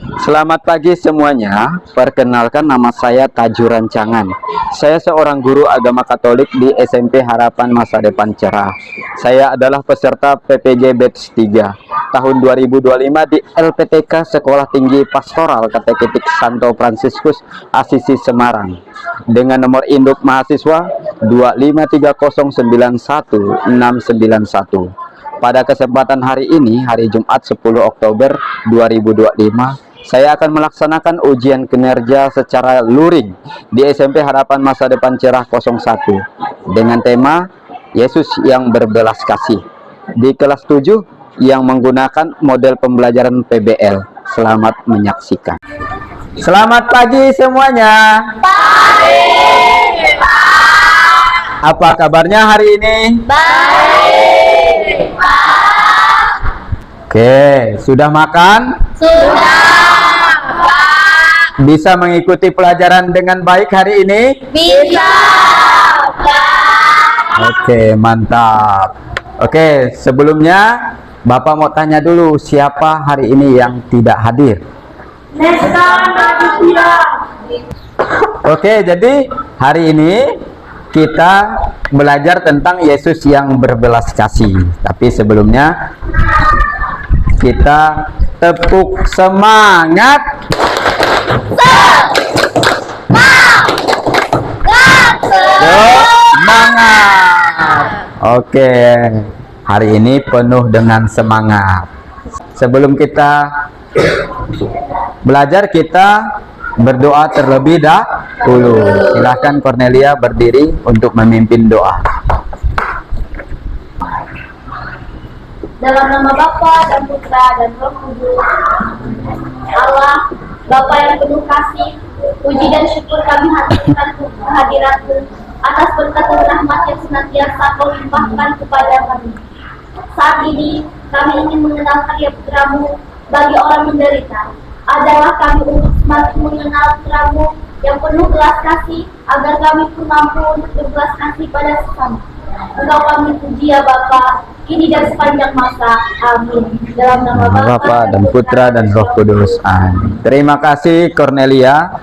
Selamat pagi semuanya. Perkenalkan, nama saya Taju Rancangan. Saya seorang guru agama Katolik di SMP Harapan Masa Depan Cerah. Saya adalah peserta PPG Batch 3 tahun 2025 di LPTK Sekolah Tinggi Pastoral Kateketik Santo Fransiskus Asisi Semarang dengan nomor induk mahasiswa 253091691. Pada kesempatan hari ini, hari Jumat 10 Oktober 2025, saya akan melaksanakan ujian kinerja secara luring di SMP Harapan Masa Depan Cerah 01 dengan tema Yesus yang berbelas kasih di kelas 7 yang menggunakan model pembelajaran PBL. Selamat menyaksikan. Selamat pagi semuanya. Pagi, Pak. Apa kabarnya hari ini? Baik, Pak. Oke, sudah makan? Sudah, Pak. Bisa mengikuti pelajaran dengan baik hari ini? Bisa, Pak. Oke, mantap. Oke, sebelumnya Bapak mau tanya dulu, siapa hari ini yang tidak hadir? Nesta Naditya. Oke, jadi hari ini kita belajar tentang Yesus yang berbelas kasih. Tapi sebelumnya kita tepuk semangat. Semangat. Oke, hari ini penuh dengan semangat. Sebelum kita belajar, kita berdoa terlebih dahulu. Silahkan Cornelia berdiri untuk memimpin doa. Dalam nama Bapa dan Putra dan Roh Kudus. Allah, Bapa yang penuh kasih, puji dan syukur kami haturkan kehadirat-Mu atas berkat dan rahmat yang senantiasa Kau limpahkan kepada kami. Saat ini kami ingin mengenal karya Putra-Mu bagi orang menderita. Adalah kami untuk semakin mengenal Putra-Mu yang penuh belas kasih, agar kami pun mampu untuk berbelas kasih pada sesama. Engkau kami puji ya Bapa, kini dan sepanjang masa. Amin. Dalam nama Bapa dan Putra dan Roh Kudus. Amin. Terima kasih Cornelia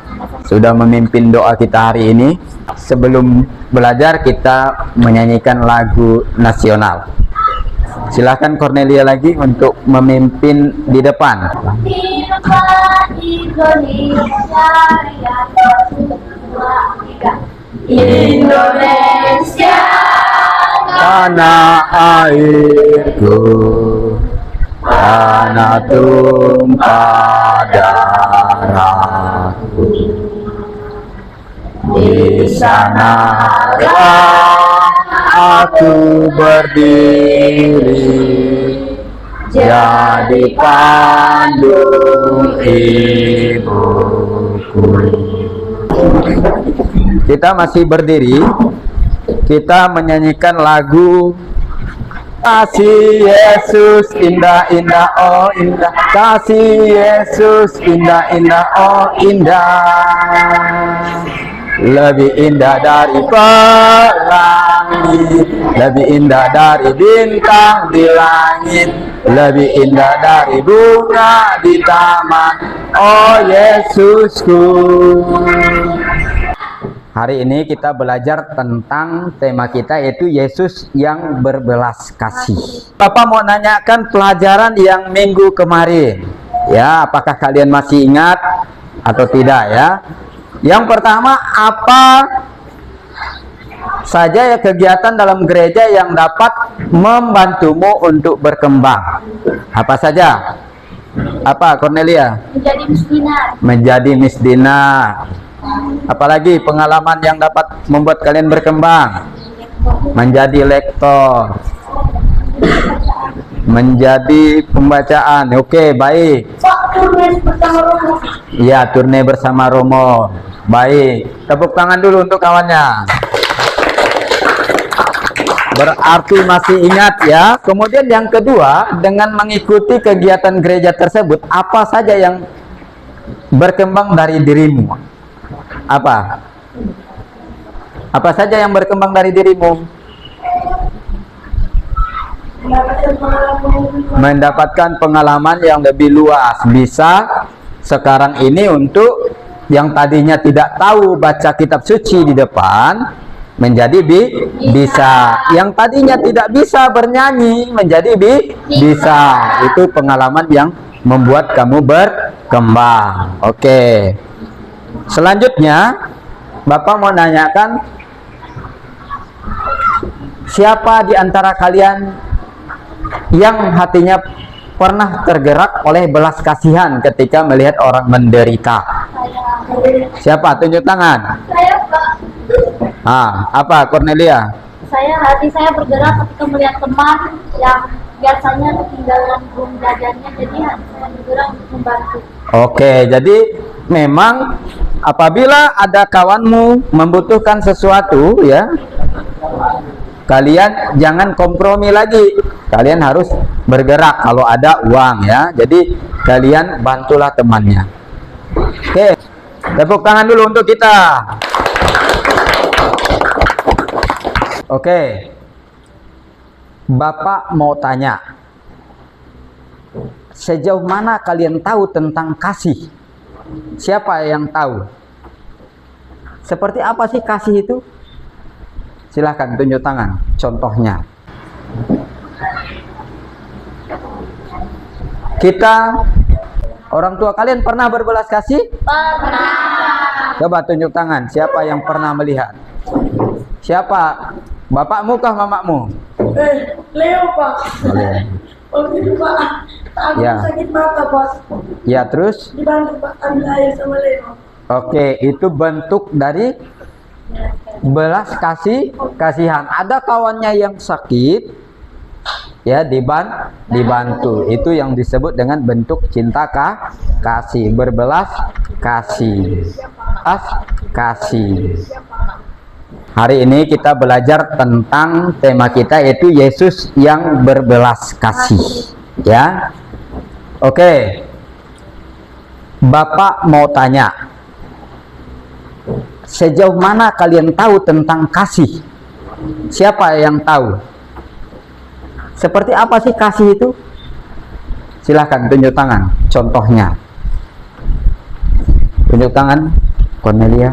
sudah memimpin doa kita hari ini. Sebelum belajar, kita menyanyikan lagu nasional. Silahkan Cornelia lagi untuk memimpin di depan. Indonesia, Tanah airku, tanah tumpah darahku, di sanalah aku berdiri, jadi pandung ibuku. Kita masih berdiri, kita menyanyikan lagu Kasih Yesus indah-indah, oh indah, kasih Yesus indah-indah, oh indah, lebih indah dari pelangi, lebih indah dari bintang di langit, lebih indah dari bunga di taman, oh Yesusku. Hari ini kita belajar tentang tema kita, yaitu Yesus yang berbelas kasih. Bapak mau nanyakan pelajaran yang minggu kemarin. Ya, apakah kalian masih ingat atau tidak ya? Yang pertama, apa saja ya kegiatan dalam gereja yang dapat membantumu untuk berkembang? Apa saja? Apa, Cornelia? menjadi misdinar. Menjadi misdinar. Apalagi pengalaman yang dapat membuat kalian berkembang? Menjadi lektor, menjadi pembacaan. Oke, baik. Turnes bersama Romo. Ya, turne bersama Romo. Baik, tepuk tangan dulu untuk kawannya. Berarti masih ingat ya. Kemudian yang kedua, dengan mengikuti kegiatan gereja tersebut, apa saja yang berkembang dari dirimu? Apa? Apa saja yang berkembang dari dirimu? Mendapatkan pengalaman Mendapatkan pengalaman yang lebih luas. Bisa sekarang ini untuk yang tadinya tidak tahu baca kitab suci di depan menjadi bisa, yang tadinya tidak bisa bernyanyi menjadi bisa. Itu pengalaman yang membuat kamu berkembang. Oke, selanjutnya Bapak mau nanyakan, siapa di antara kalian yang hatinya pernah tergerak oleh belas kasihan ketika melihat orang menderita? Siapa? Tunjuk tangan. Saya, Pak. Apa Cornelia? Hati saya bergerak ketika melihat teman yang biasanya ketinggalan uang jajannya, jadi hati saya bergerak untuk membantu. Oke, jadi memang apabila ada kawanmu membutuhkan sesuatu, ya, kalian jangan kompromi lagi. Kalian harus bergerak kalau ada uang, ya. Jadi kalian bantulah temannya. Oke, tepuk tangan dulu untuk kita. Oke, Bapak mau tanya, sejauh mana kalian tahu tentang kasih? Siapa yang tahu? Seperti apa sih kasih itu? Silahkan tunjuk tangan, contohnya. Orang tua kalian pernah berbelas kasih? Pernah. Coba tunjuk tangan, siapa yang pernah melihat? Siapa? Bapakmu kah mamamu? Leo, Pak. Boleh. Waktu itu, Pak, aku Ya. sakit mata, Pak. Ya, terus? Dibantu, Pak, ambil air sama Leo. Oke, itu bentuk dari belas kasihan. Ada kawannya yang sakit, ya, dibantu. Itu yang disebut dengan bentuk cinta kasih, berbelas kasih. Kasih. Hari ini kita belajar tentang tema kita, yaitu Yesus yang berbelas kasih, ya. Oke, Bapak mau tanya, sejauh mana kalian tahu tentang kasih? Siapa yang tahu? Seperti apa sih kasih itu? Silahkan tunjuk tangan, contohnya. Tunjuk tangan, Cornelia.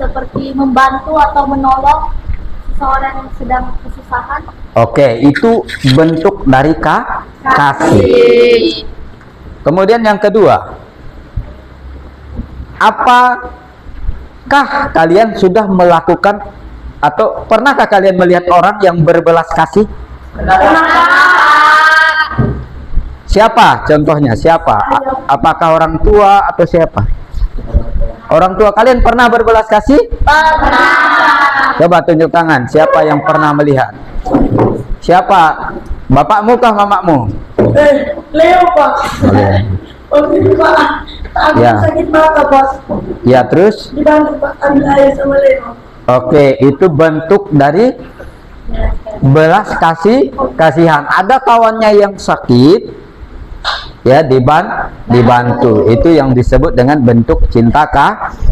Seperti membantu atau menolong seseorang yang sedang kesusahan. Oke, itu bentuk dari kasih. Kemudian yang kedua, apakah kalian sudah melakukan atau pernahkah kalian melihat orang yang berbelas kasih? Siapa contohnya? Siapa? Apakah orang tua atau siapa? Orang tua kalian pernah berbelas kasih? Pernah. Coba tunjuk tangan, siapa yang pernah melihat? Siapa? Bapakmu kah mamamu? Leo, Pak. Boleh. Waktu itu, Pak, aku Ya. sakit mata, Pak. Ya, terus? Dibantu, Pak, ambil air sama Leo. Oke, itu bentuk dari belas kasihan. Ada kawannya yang sakit, ya, dibantu. Itu yang disebut dengan bentuk cinta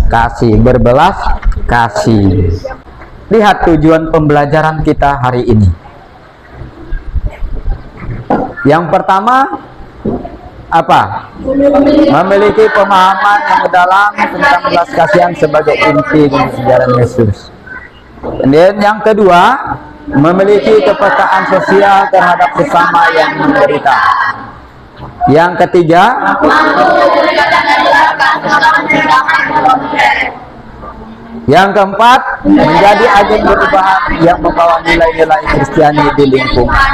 kasih, berbelas kasih. Lihat tujuan pembelajaran kita hari ini. Yang pertama apa? Memiliki pemahaman yang mendalam tentang belas kasihan sebagai inti dari ajaran Yesus. Dan yang kedua, memiliki kepekaan sosial terhadap sesama yang menderita. Yang ketiga, yang keempat, menjadi agen perubahan yang membawa nilai-nilai Kristiani di lingkungan.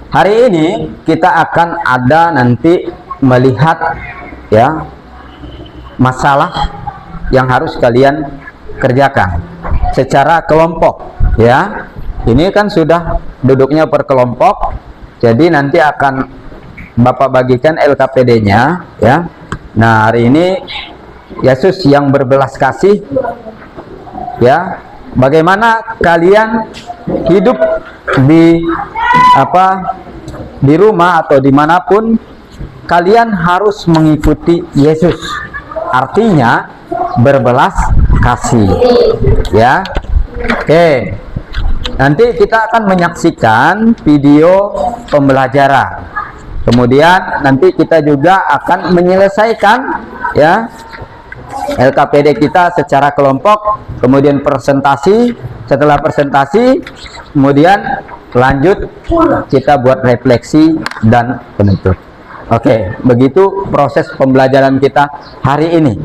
Hari ini kita akan nanti melihat, ya, masalah yang harus kalian kerjakan secara kelompok, ya. Ini kan sudah duduknya per kelompok, jadi nanti akan Bapak bagikan LKPD-nya, ya. Nah, hari ini Yesus yang berbelas kasih, ya. Bagaimana kalian hidup di rumah atau dimanapun, kalian harus mengikuti Yesus. Artinya berbelas kasih, ya. Oke, nanti kita akan menyaksikan video pembelajaran. Kemudian nanti kita juga akan menyelesaikan ya LKPD kita secara kelompok, kemudian presentasi. Setelah presentasi, kemudian lanjut kita buat refleksi dan penutup. Oke, begitu proses pembelajaran kita hari ini.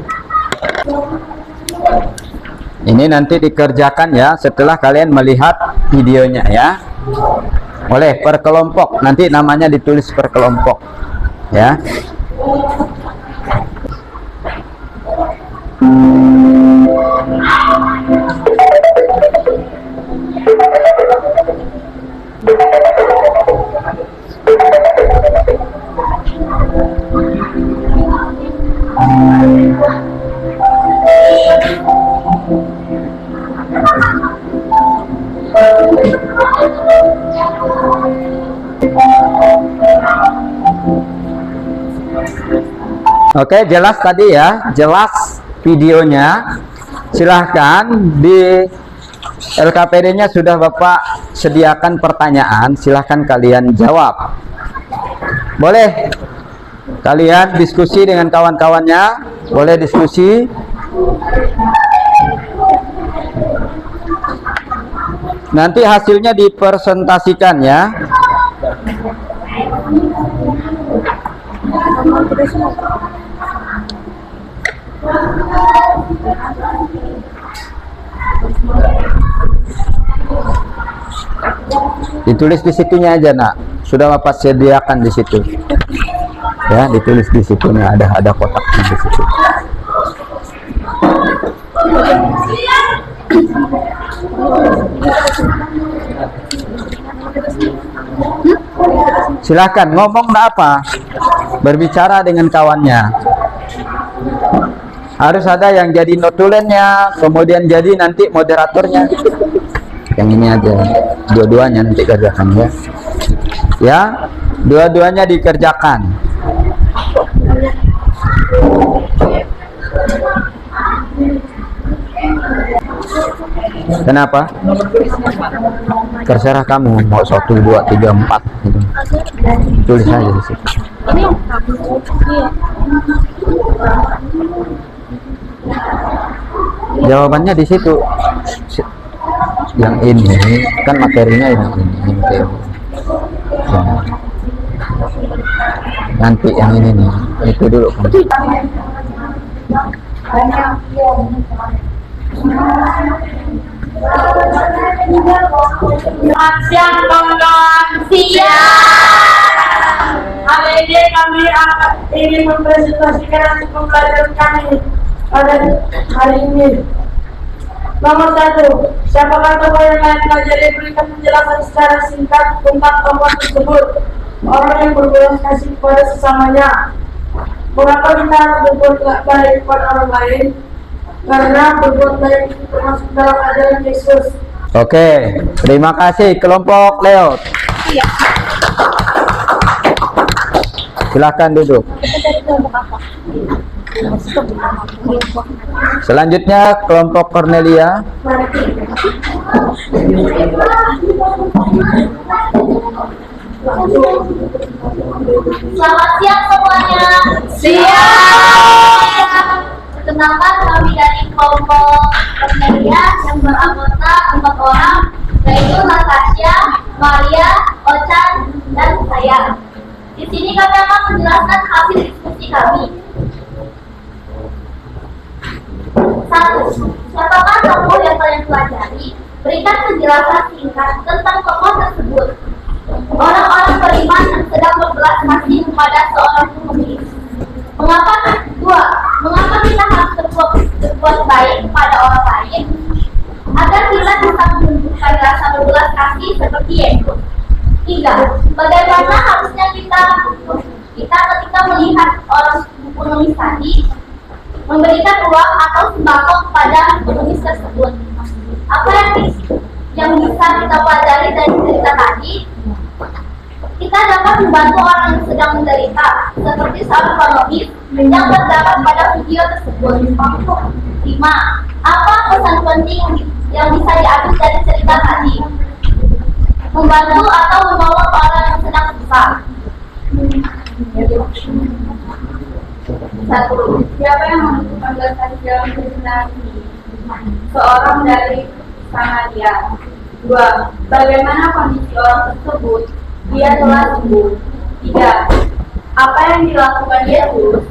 Ini nanti dikerjakan ya setelah kalian melihat videonya ya. Oleh per kelompok, nanti namanya ditulis per kelompok ya. Oke, jelas tadi ya, jelas videonya. Silahkan di LKPD-nya sudah Bapak sediakan pertanyaan, silahkan kalian jawab. Boleh kalian diskusi dengan kawan-kawannya, boleh diskusi. Nanti hasilnya dipresentasikan ya. Ditulis di situnya aja nak, sudah Bapak sediakan di situ ya, ditulis di situnya, ada kotaknya di situ. Silahkan ngomong enggak apa, berbicara dengan kawannya. Harus ada yang jadi notulennya, kemudian jadi nanti moderatornya. Yang ini aja, dua-duanya nanti kerjakan ya. Ya, dua-duanya dikerjakan. Kenapa? Terserah kamu mau 1, 2, 3, 4 gitu. Tulis aja di situ. Jawabannya di situ. Yang ini kan materinya yang ini materi. Nanti yang ini nih, itu dulu kan. Selamat siang kawan-kawan. Siap. Hari ini kami ingin mempresentasikan hasil pembelajaran kami pada hari ini. Nomor 1, siapakah tokoh yang kalian pelajari? Berikan penjelasan secara singkat tentang tokoh tersebut. Orang yang berbelas kasih kepada sesamanya. Mengapa kita harus berbuat baik kepada orang lain? Karena berbuat baik itu termasuk dalam ajaran Yesus. Oke, terima kasih kelompok Leo. Silakan duduk. Selanjutnya kelompok Cornelia. Selamat siang semuanya. Siap. Perkenalkan, kami dari kelompok Cornelia yang beranggota 4 orang, yaitu Natasha, Maria, Ochan, dan saya. Di sini kami akan menjelaskan hasil diskusi kami. 1. Siapakah tokoh yang kalian pelajari? Berikan penjelasan singkat tentang tokoh tersebut. Orang-orang beriman yang sedang berbelas kasih kepada seorang pengemis. Mengapa? 2. Mengapa kita harus berbuat baik kepada orang lain? Agar kita bisa menunjukkan rasa berbelas kasih seperti Yesus. 3. Bagaimana harusnya kita ketika melihat orang pengemis tadi, memberikan uang atau sembako kepada pengemis tersebut? Apa yang bisa kita pelajari dari cerita tadi? Kita dapat membantu orang yang sedang menderita, seperti seorang pengemis yang terdapat pada video tersebut. 5. Apa pesan penting yang bisa diambil dari cerita tadi? Membantu atau menolong orang yang sedang susah. Satu, siapa yang menentukan belas kasihan kebenaran ini? Seorang dari Samaria. Dua, bagaimana kondisi orang tersebut? Dia telah sembuh. Tiga, apa yang dilakukan Yesus?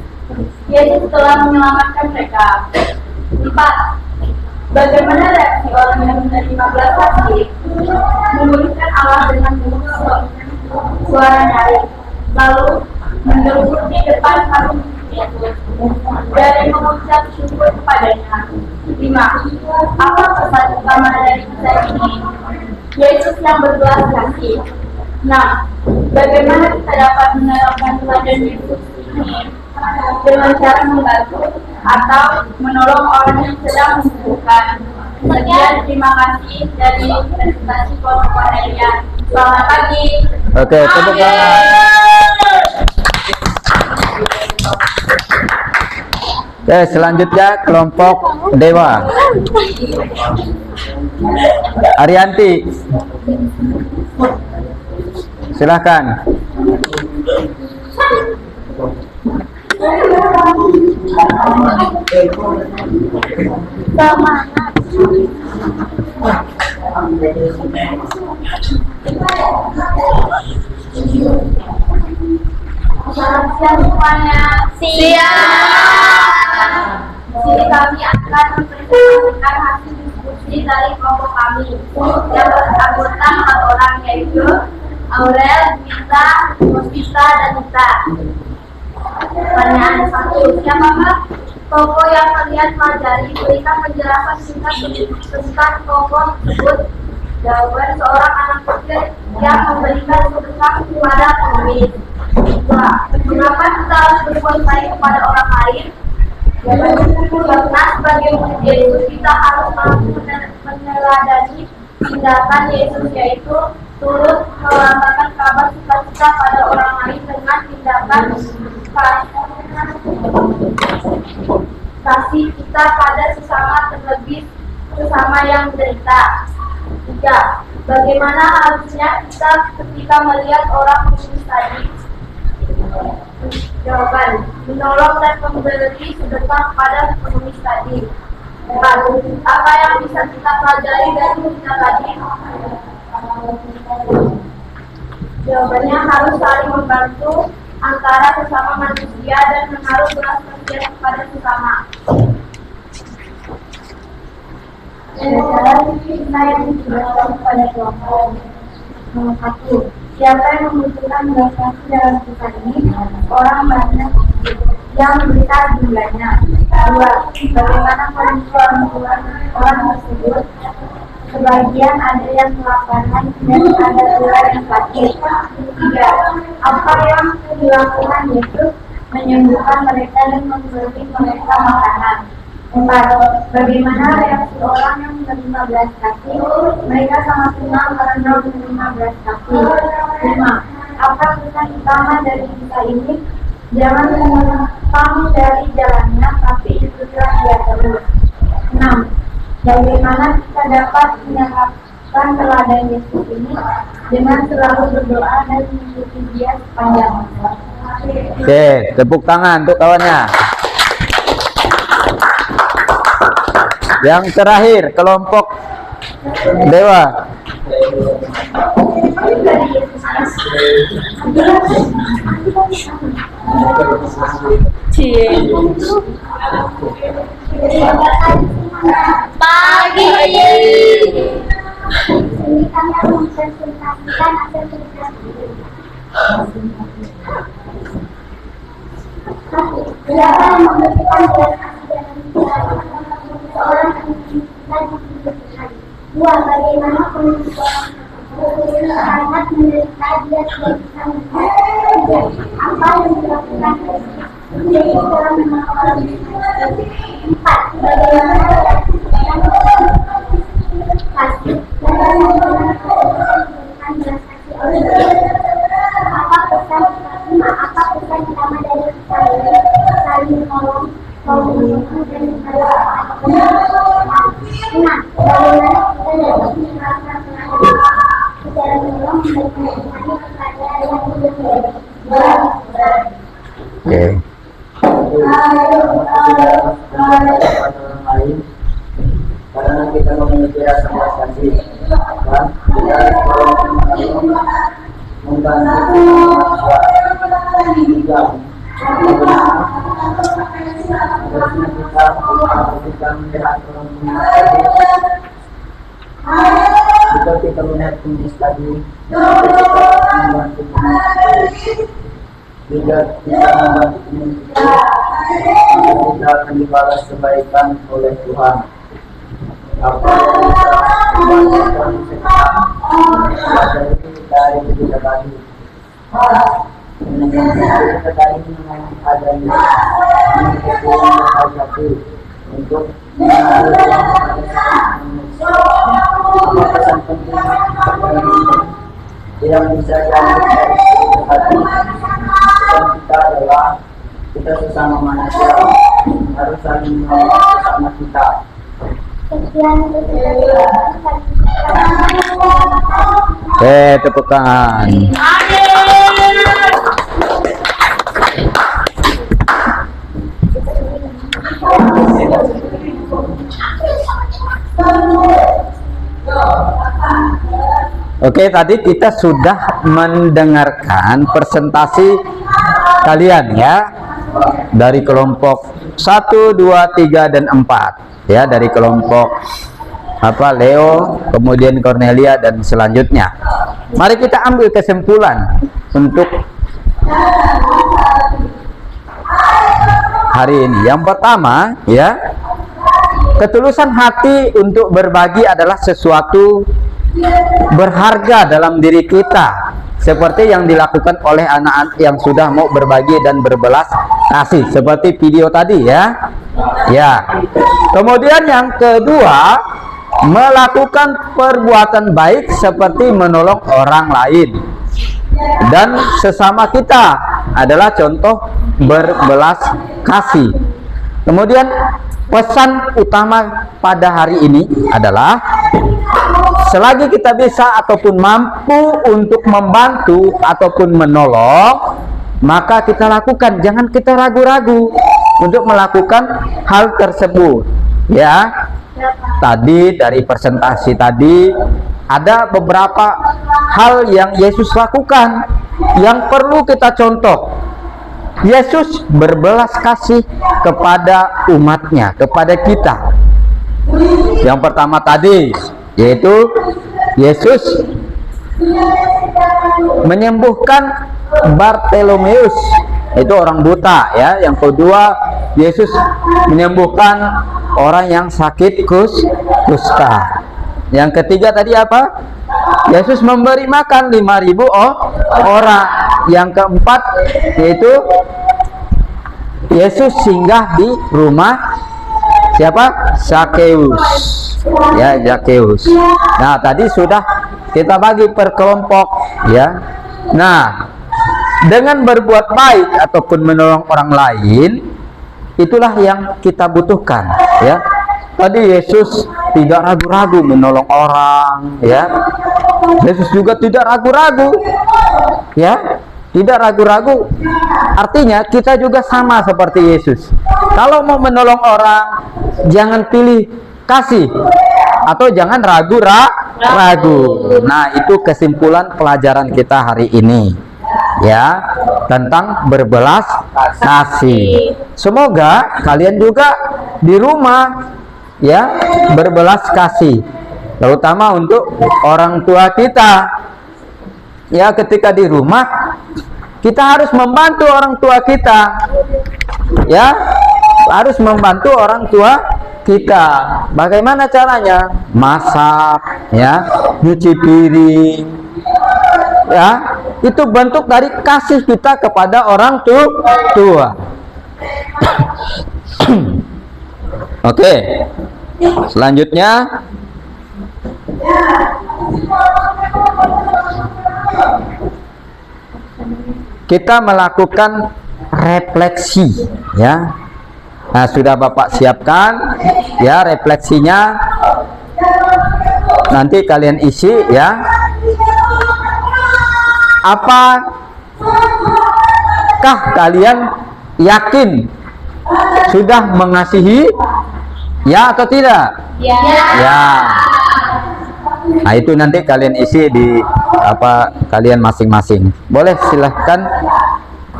Yesus telah menyelamatkan mereka. Empat, bagaimana reaksi orang yang menerima belas kasih? Memulihkan Allah dengan suara nyaring, lalu menduduk di depan patung Yesus dari mengucap syukur kepadanya. Lima, apa pesan utama dari kisah ini? Yesus yang berbelas kasih. Nah, bagaimana kita dapat menerapkan teladan Yesus ini dengan cara membantu atau menolong orang yang sedang membutuhkan? Sekian, terima kasih dari presentasi kelompok Cornelia. Selamat pagi. Oke, tepuk tangan. Oke, selanjutnya kelompok Dewa. Arianti, silahkan. Selamat siang semuanya. Siang. Di sini kami akan mempresentasikan hasil diskusi dari kelompok kami yang beranggota 4 orang, yaitu Aurel, Mita, Muspita, dan Nita. Pertanyaan 1. Siapakah tokoh yang kalian pelajari? Berikan penjelasan singkat tentang tokoh tersebut. Jawaban, seorang anak kecil yang memberikan sedekah kepada pengemis. 2. Mengapa kita harus berbuat baik kepada orang lain? Karena sebagai murid Yesus kita harus mampu meneladani tindakan Yesus, yaitu turut melambangkan kabar sukacita pada orang lain dengan tindakan kasih kita pada sesama, terlebih sesama yang menderita. 3. Bagaimana harusnya kita ketika melihat orang miskin tadi? Jawaban, menolong dan memberi sedekah pada pengemis tadi. 4. Apa yang bisa kita pelajari dari cerita tadi? Jawabannya, harus saling membantu antara sesama manusia dan menaruh belas kasihan kepada sesama. Cara kita yang dijelaskan kepada kelompok. Nomor 1. Siapa yang membutuhkan belas kasih dalam kisah ini? Orang banyak yang berita jumlahnya. 2. Bagaimana kondisi orang tersebut? Sebagian ada yang kelaparan dan ada pula yang sakit. 3. Apa yang dilakukan Yesus? Menyembuhkan mereka dan memberi mereka makanan. 4. Bagaimana reaksi orang yang menerima belas kasih? Mereka sangat senang karena menerima belas kasih. 5. Apa pesan utama dari kisah ini? Jangan menyimpang dari jalannya, tapi ikutlah dia terus. 6. Bagaimana kita dapat menerapkan teladan Yesus ini? Dengan selalu berdoa dan mengikuti dia sepanjang masa. Oke, tepuk tangan untuk kawannya. Yang terakhir, kelompok Dewa. Pagi. Ini kami akan mempresentasikan hasil kerja. Siapa yang memberikan belas kasih dalam seorang yang membutuhkan? 2. Bagaimana kondisi orang tersebut? Sangat menderita, dia tidak bisa melihat. Apa yang dilakukan? Dia telah menolong orang miskin. 4. Bagaimana kasih? Bagaimana memberikan belas kasih oleh apa pesan utama dari kita ini? Saling menolong, menyembuhkan dan Nah, bagaimana kita dapat menerapkan secara menolong dan menyembuhkan kepada yang membutuhkan? Oke. satu, tidak kepada orang lain, karena kita memiliki rasa belas kasih, dan kita membantu manusia juga. Harusnya kita melihat orang jika kita melihat kondisi tadi, kita membantu jika kita membantu kita akan dibalas kebaikan oleh Tuhan. Apa yang bisa membantu dari kita tadi. Kita tadi memang adanya untuk pesan penting yang bisa diambil dari hati pesan kita adalah kita sesama manusia harus saling menolong sesama kita. Tepuk tangan. Oke, tadi kita sudah mendengarkan presentasi kalian ya, dari kelompok 1, 2, 3, dan 4 ya, dari kelompok Leo, kemudian Cornelia, dan selanjutnya. Mari kita ambil kesimpulan untuk hari ini. Yang pertama ya, ketulusan hati untuk berbagi adalah sesuatu berharga dalam diri kita, seperti yang dilakukan oleh anak-anak yang sudah mau berbagi dan berbelas kasih, seperti video tadi ya. Kemudian yang kedua, melakukan perbuatan baik seperti menolong orang lain dan sesama kita adalah contoh berbelas kasih. Kemudian pesan utama pada hari ini adalah selagi kita bisa ataupun mampu untuk membantu ataupun menolong, maka kita lakukan. Jangan kita ragu-ragu untuk melakukan hal tersebut ya. Tadi dari presentasi tadi ada beberapa hal yang Yesus lakukan yang perlu kita contoh. Yesus berbelas kasih kepada umatnya, kepada kita. Yang pertama tadi yaitu Yesus menyembuhkan Bartolomeus, itu orang buta ya. Yang kedua, Yesus menyembuhkan orang yang sakit kusta. Yang ketiga tadi apa? Yesus memberi makan 5.000 orang. Yang keempat yaitu Yesus singgah di rumah siapa? Zakheus ya, Zakheus. Nah, tadi sudah kita bagi per kelompok ya. Nah, dengan berbuat baik ataupun menolong orang lain, itulah yang kita butuhkan ya. Tadi Yesus tidak ragu-ragu menolong orang ya. Yesus juga tidak ragu-ragu ya, tidak ragu-ragu. Artinya kita juga sama seperti Yesus. Kalau mau menolong orang, jangan pilih kasih atau jangan ragu-ragu. Nah, itu kesimpulan pelajaran kita hari ini ya, tentang berbelas kasih. Semoga kalian juga di rumah ya berbelas kasih, terutama untuk orang tua kita ya. Ketika di rumah kita harus membantu orang tua kita ya, harus membantu orang tua kita. Bagaimana caranya? Masak ya, nyuci piring ya, itu bentuk dari kasih kita kepada orang tua. Oke, selanjutnya kita melakukan refleksi ya. Nah, sudah Bapak siapkan ya refleksinya, nanti kalian isi ya. Apakah kalian yakin sudah mengasihi? Ya atau tidak? Ya. Ya. Nah, itu nanti kalian isi di kalian masing-masing. Boleh, silahkan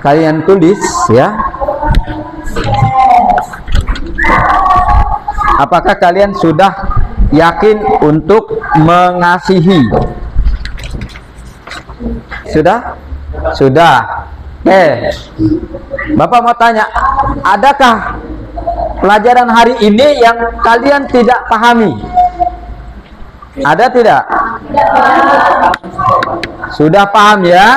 kalian tulis ya. Apakah kalian sudah yakin untuk mengasihi? Sudah? Sudah. Bapak mau tanya, adakah pelajaran hari ini yang kalian tidak pahami? Ada tidak? Sudah paham ya?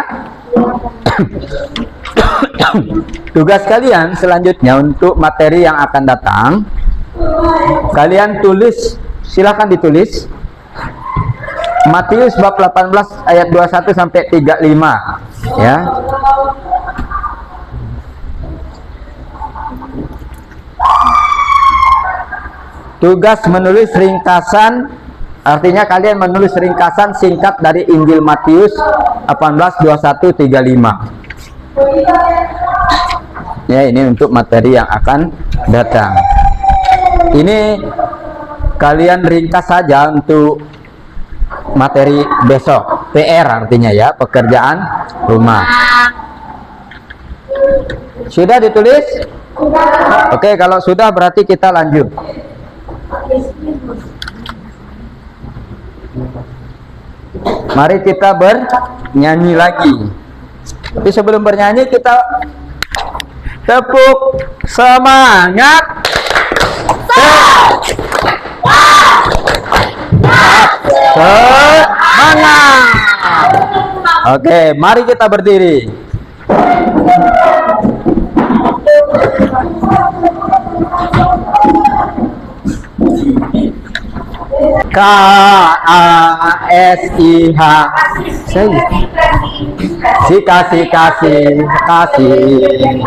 Tugas kalian selanjutnya untuk materi yang akan datang, kalian tulis, silakan ditulis Matius bab 18 ayat 21 sampai 35 ya. Tugas menulis ringkasan, artinya kalian menulis ringkasan singkat dari Injil Matius 18 21 35. Ya, ini untuk materi yang akan datang. Ini kalian ringkas saja untuk materi besok, PR artinya ya, pekerjaan rumah. Sudah ditulis? Oke, kalau sudah berarti kita lanjut. Mari kita bernyanyi lagi. Tapi sebelum bernyanyi kita tepuk semangat. Semangat. Oke, mari kita berdiri. K-A-S-I-H. Kasih.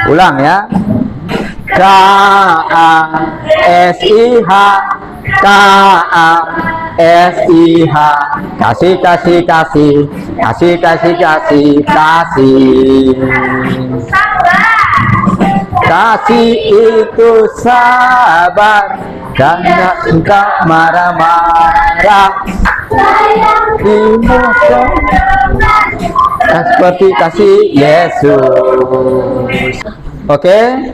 Ulang ya. K-A-S-I-H. K-A-S-I-H. Kasih. Kasih itu sabar, karena engkau marah-marah. Seperti kasih Yesus. Oke,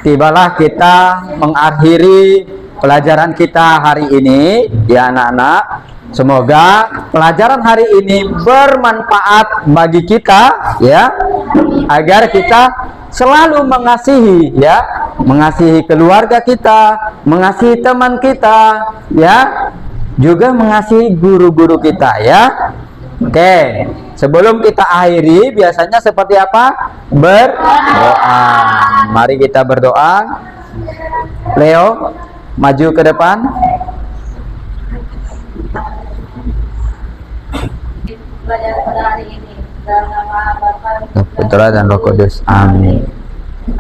tibalah kita mengakhiri pelajaran kita hari ini ya anak-anak. Semoga pelajaran hari ini bermanfaat bagi kita ya, agar kita selalu mengasihi ya, mengasihi keluarga kita, mengasihi teman kita ya, juga mengasihi guru-guru kita ya. Oke, sebelum kita akhiri biasanya seperti apa? Berdoa. Mari kita berdoa. Leo, maju ke depan. Pelajaran pada hari ini dalam nama Bapa, Putra dan Roh Kudus. Amin.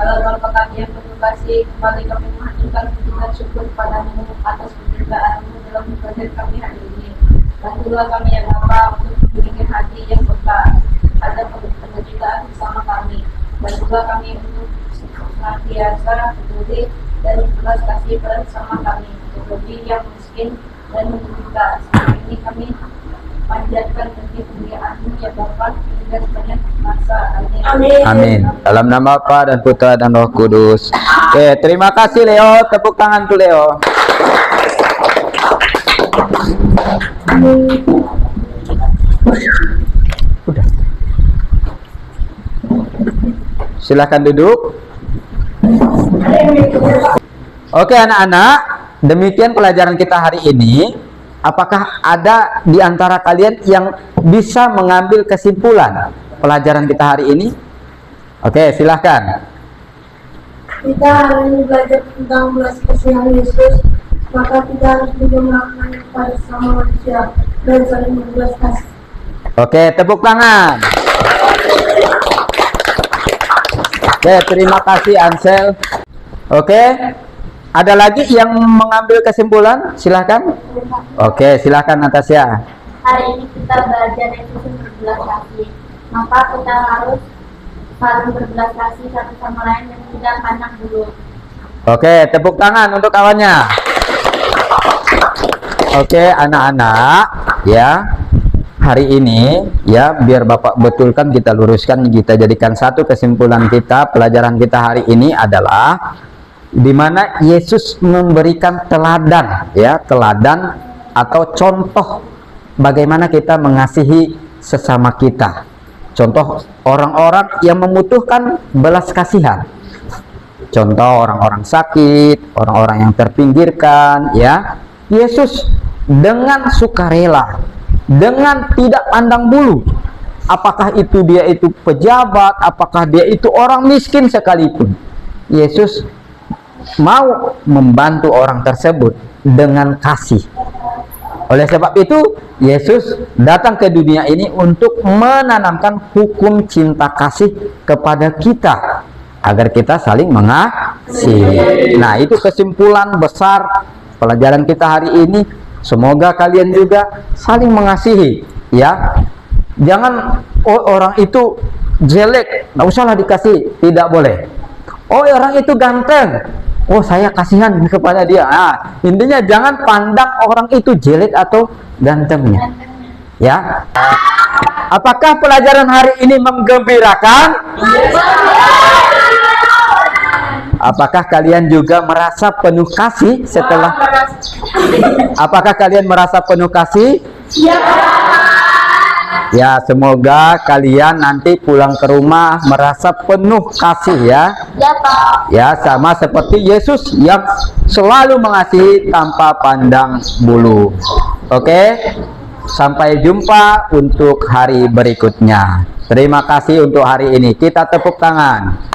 Allah Bapa kami yang penuh kasih, kembali kami mengaturkan puji dan syukur padamu atas penyertaan-Mu dalam ibadah kami hari ini. Bantulah kami ya Bapa untuk memiliki hati yang peka ada penderitaan bersama kami. Bantulah kami untuk senantiasa peduli dan ikhlas kasih bersama kami, terlebih yang miskin dan menderita. Selama ini kami panjatkan kemuliaan-Mu ya Bapa hingga sepanjang masa. Amin. Amin. Dalam nama Bapa dan Putra dan Roh Kudus. Oke, terima kasih Leo. Tepuk tangan tuh Leo. Udah. Silakan duduk. Oke anak-anak, demikian pelajaran kita hari ini. Apakah ada di antara kalian yang bisa mengambil kesimpulan pelajaran kita hari ini? Oke, silahkan. Kita hari ini belajar tentang belas kasihan Yesus, maka kita harus juga melakukannya kepada sesama manusia dan saling berbelas kasih. Oke, tepuk tangan. Oke, terima kasih Ansel. Oke, ada lagi yang mengambil kesimpulan? Silahkan. Oke, silahkan Natasha. Hari ini kita belajar Yesus berbelas kasih, maka kita harus saling berbelas kasih satu sama lain dan tidak pandang bulu. Oke, tepuk tangan untuk kawannya. Oke, anak-anak, ya. Hari ini, ya, biar Bapak betulkan, kita luruskan, kita jadikan satu kesimpulan kita, pelajaran kita hari ini adalah di mana Yesus memberikan teladan, ya, teladan atau contoh bagaimana kita mengasihi sesama kita. Contoh orang-orang yang membutuhkan belas kasihan. Contoh orang-orang sakit, orang-orang yang terpinggirkan, ya. Yesus dengan sukarela, dengan tidak pandang bulu, apakah itu dia itu pejabat, apakah dia itu orang miskin sekalipun, Yesus mau membantu orang tersebut dengan kasih. Oleh sebab itu, Yesus datang ke dunia ini untuk menanamkan hukum cinta kasih kepada kita, agar kita saling mengasihi. Nah, itu kesimpulan besar pelajaran kita hari ini. Semoga kalian juga saling mengasihi, ya. Jangan, oh orang itu jelek, nggak usahlah dikasih, tidak boleh. Oh orang itu ganteng, oh saya kasihan kepada dia. Nah, intinya jangan pandang orang itu jelek atau gantengnya, ya. Apakah pelajaran hari ini menggembirakan? Apakah kalian juga merasa penuh kasih setelah? Apakah kalian merasa penuh kasih? Ya, semoga kalian nanti pulang ke rumah merasa penuh kasih, ya. Ya, sama seperti Yesus yang selalu mengasihi tanpa pandang bulu. Oke, sampai jumpa untuk hari berikutnya. Terima kasih untuk hari ini. Kita tepuk tangan.